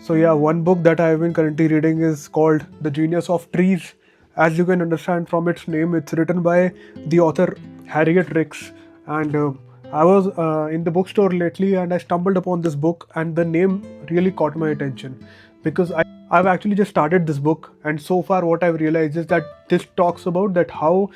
So yeah, one book that I've been currently reading is called The Genius of Trees. As you can understand from its name, it's written by the author Harriet. And I was in the bookstore lately and I stumbled upon this book, and the name really caught my attention because I've actually just started this book, and so far what I've realized is that this talks about that how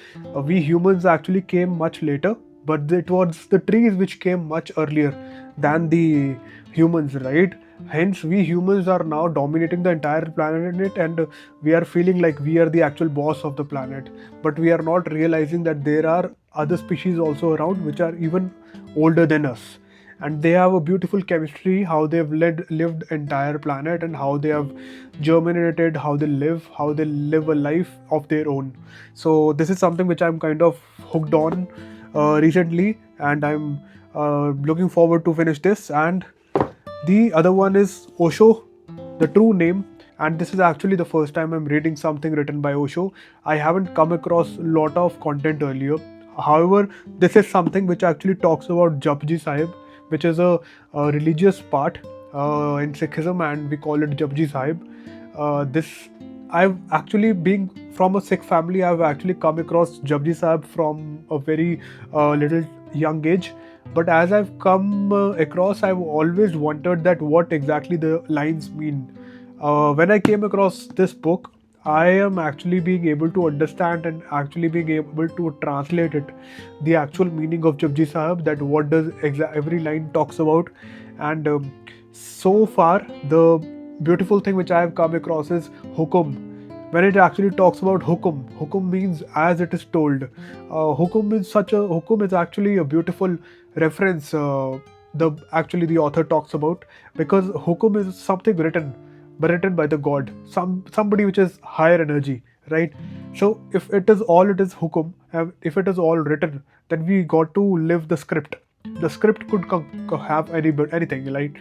we humans actually came much later, but it was the trees which came much earlier than the humans, right? Hence, we humans are now dominating the entire planet, and we are feeling like we are the actual boss of the planet. But we are not realizing that there are other species also around which are even older than us. And they have a beautiful chemistry, how they've lived entire planet, and how they have germinated, how they live a life of their own. So this is something which I'm kind of hooked on recently, and I'm looking forward to finish this. And the other one is Osho, the true name, and this is actually the first time I'm reading something written by Osho. I haven't come across a lot of content earlier. However, this is something which actually talks about Japji Sahib, which is a religious part in Sikhism, and we call it Japji Sahib. This I've actually, being from a Sikh family, I've actually come across Japji Sahib from a very little young age. But as I've come across, I've always wondered that what exactly the lines mean. When I came across this book, I am actually being able to understand and actually being able to translate it, the actual meaning of Japji Sahib, that what does every line talks about. And so far, the beautiful thing which I have come across is hukum. When it actually talks about hukum means as it is told. Hukum is actually a beautiful reference. The author talks about, because hukum is something written, but written by the god, somebody which is higher energy, right? So if it is hukum, if it is all written, then we got to live the script. The script could have anything, right?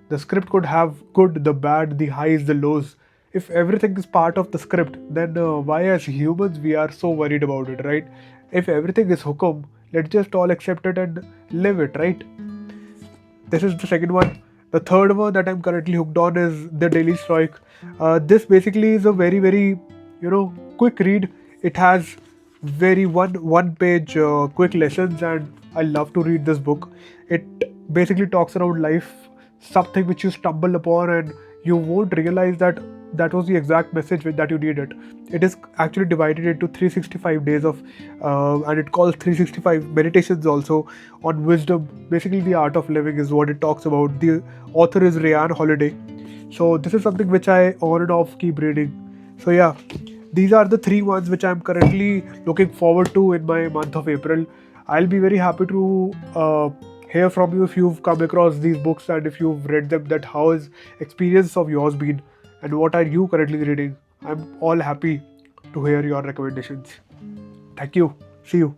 The script could have good, the bad, the highs, the lows. If everything is part of the script, then why as humans we are so worried about it, right? If everything is hukum, let's just all accept it and live it, right? This is the second one. The third one that I'm currently hooked on is the Daily Stoic. This basically is a very quick read. It has very one page quick lessons, and I love to read this book. It basically talks around life, something which you stumble upon and you won't realize that that was the exact message that you needed. It is actually divided into 365 days of, and it calls 365 meditations also on wisdom. Basically, the art of living is what it talks about. The author is Rayan Holiday. So this is something which I on and off keep reading. So yeah, these are the three ones which I'm currently looking forward to in my month of April. I'll be very happy to hear from you if you've come across these books and if you've read them. That how is experience of yours been, and what are you currently reading? I'm all happy to hear your recommendations. Thank you. See you.